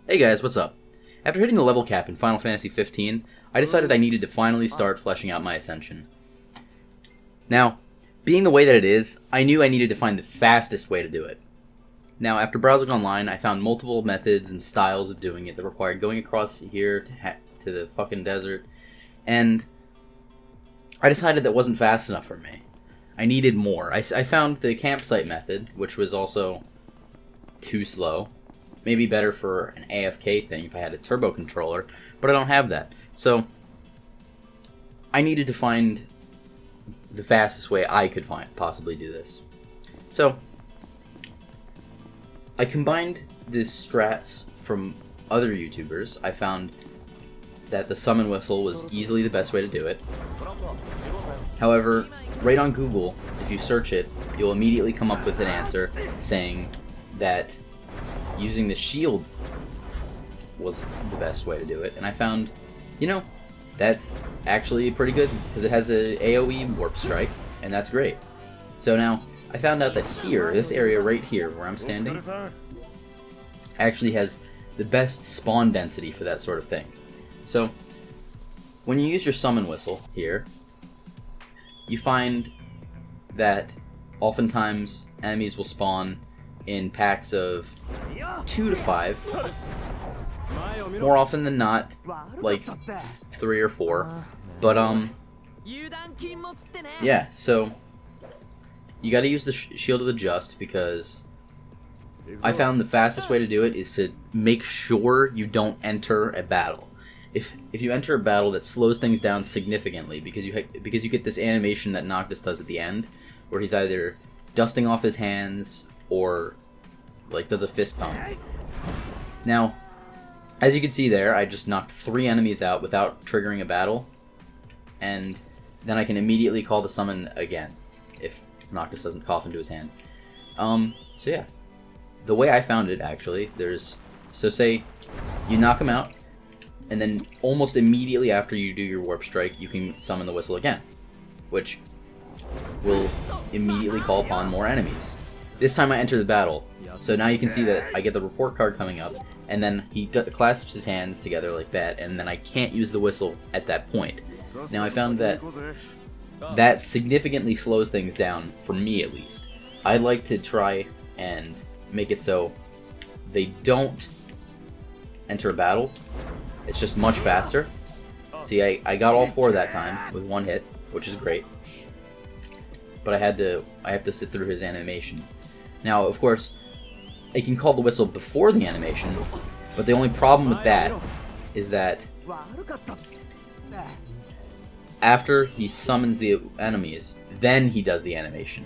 Hey guys, what's up? After hitting the level cap in Final Fantasy XV, I decided I needed to finally start fleshing out my Ascension. Now, being the way that it is, I knew I needed to find the fastest way to do it. Now, after browsing online, I found multiple methods and styles of doing it that required going across here to the fucking desert, and I decided that wasn't fast enough for me. I needed more. I found the campsite method, which was also too slow. Maybe better for an AFK thing if I had a turbo controller, but I don't have that. So, I needed to find the fastest way I could possibly do this. So, I combined these strats from other YouTubers. I found that the summon whistle was easily the best way to do it. However, right on Google, if you search it, you'll immediately come up with an answer saying that using the shield was the best way to do it. And I found, that's actually pretty good because it has a AoE warp strike, and that's great. So now, I found out that here, this area right here where I'm standing, actually has the best spawn density for that sort of thing. So, when you use your summon whistle here, you find that oftentimes enemies will spawn in packs of 2 to 5. More often than not, like 3 or 4. But, yeah, so you gotta use the Shield of the Just because I found the fastest way to do it is to make sure you don't enter a battle. If you enter a battle, that slows things down significantly because you get this animation that Noctis does at the end, where he's either dusting off his hands or like does a fist pump. Now, as you can see there, I just knocked 3 enemies out without triggering a battle, and then I can immediately call the summon again if Noctis doesn't cough into his hand. So yeah, the way I found it actually, so say you knock him out, and then almost immediately after you do your warp strike, you can summon the whistle again, which will immediately call upon more enemies. This time I enter the battle, so now you can see that I get the report card coming up, and then he clasps his hands together like that, and then I can't use the whistle at that point. Now I found that significantly slows things down, for me at least. I'd like to try and make it so they don't enter a battle. It's just much faster. See, I got all 4 that time with 1 hit, which is great. But I have to sit through his animation. Now, of course, I can call the whistle before the animation, but the only problem with that is that after he summons the enemies, then he does the animation.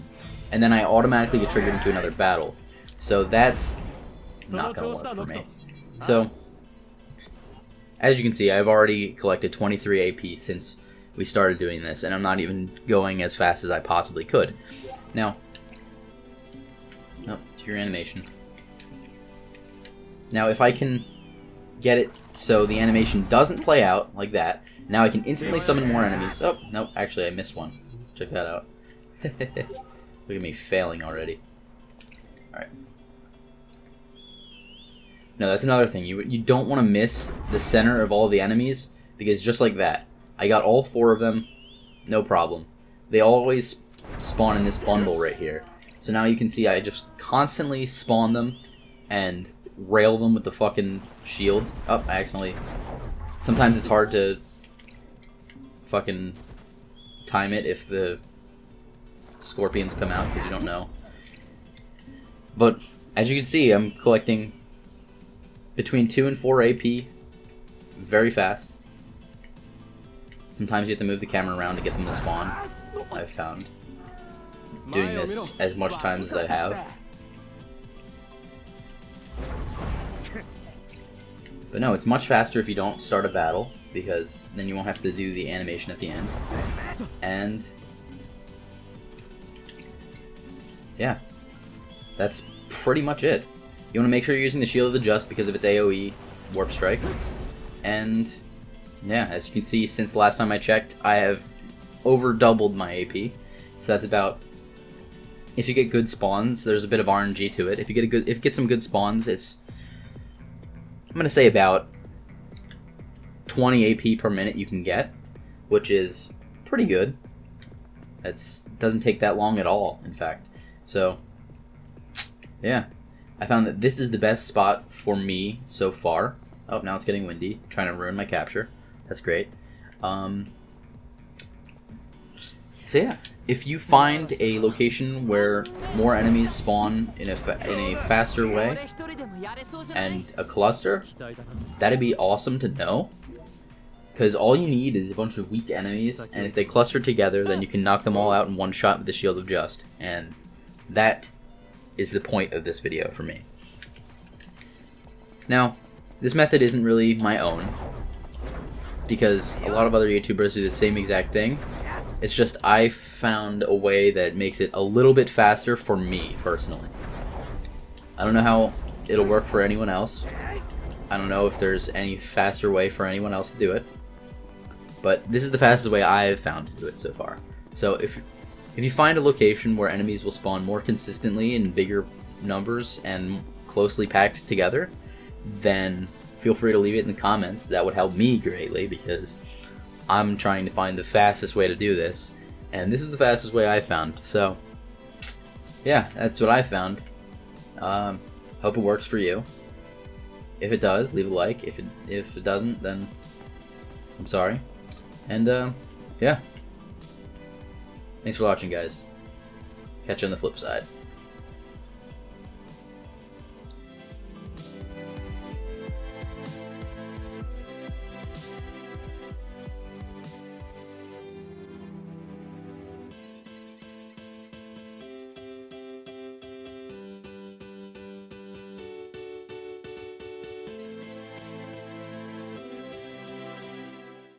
And then I automatically get triggered into another battle. So that's not going to work for me. So, as you can see, I've already collected 23 AP since we started doing this, and I'm not even going as fast as I possibly could. Now, to your animation. Now, if I can get it so the animation doesn't play out like that, now I can instantly summon more enemies. Oh, no, actually I missed one. Check that out. Look at me failing already. Alright. No, that's another thing. You don't want to miss the center of all the enemies, because just like that, I got all 4 of them, no problem. They always spawn in this bundle right here. So now you can see I just constantly spawn them and rail them with the fucking shield. Oh, I accidentally... Sometimes it's hard to fucking time it if the scorpions come out, because you don't know. But, as you can see, I'm collecting between 2 and 4 AP very fast. Sometimes you have to move the camera around to get them to spawn, I've found. Doing this as much times as I have. But no, it's much faster if you don't start a battle, because then you won't have to do the animation at the end. And yeah, that's pretty much it. You want to make sure you're using the Shield of the Just because of its AoE Warp Strike. And yeah, as you can see, since the last time I checked, I have over doubled my AP. So that's about, if you get good spawns, there's a bit of RNG to it. If you get some good spawns, I'm gonna say about 20 AP per minute you can get, which is pretty good. It doesn't take that long at all, in fact. So, yeah. I found that this is the best spot for me so far. Oh, now it's getting windy. Trying to ruin my capture. That's great. So yeah, if you find a location where more enemies spawn in a faster way and a cluster, that'd be awesome to know. Because all you need is a bunch of weak enemies, and if they cluster together, then you can knock them all out in one shot with the Shield of Just. And that is the point of this video for me. Now, this method isn't really my own, because a lot of other YouTubers do the same exact thing. It's just I found a way that makes it a little bit faster for me, personally. I don't know how it'll work for anyone else. I don't know if there's any faster way for anyone else to do it. But this is the fastest way I've found to do it so far. So if you find a location where enemies will spawn more consistently in bigger numbers and closely packed together, then feel free to leave it in the comments. That would help me greatly, because I'm trying to find the fastest way to do this, and this is the fastest way I found. So yeah, that's what I found. Hope it works for you. If it does, leave a like. If it doesn't, then I'm sorry. And yeah, thanks for watching, guys. Catch you on the flip side.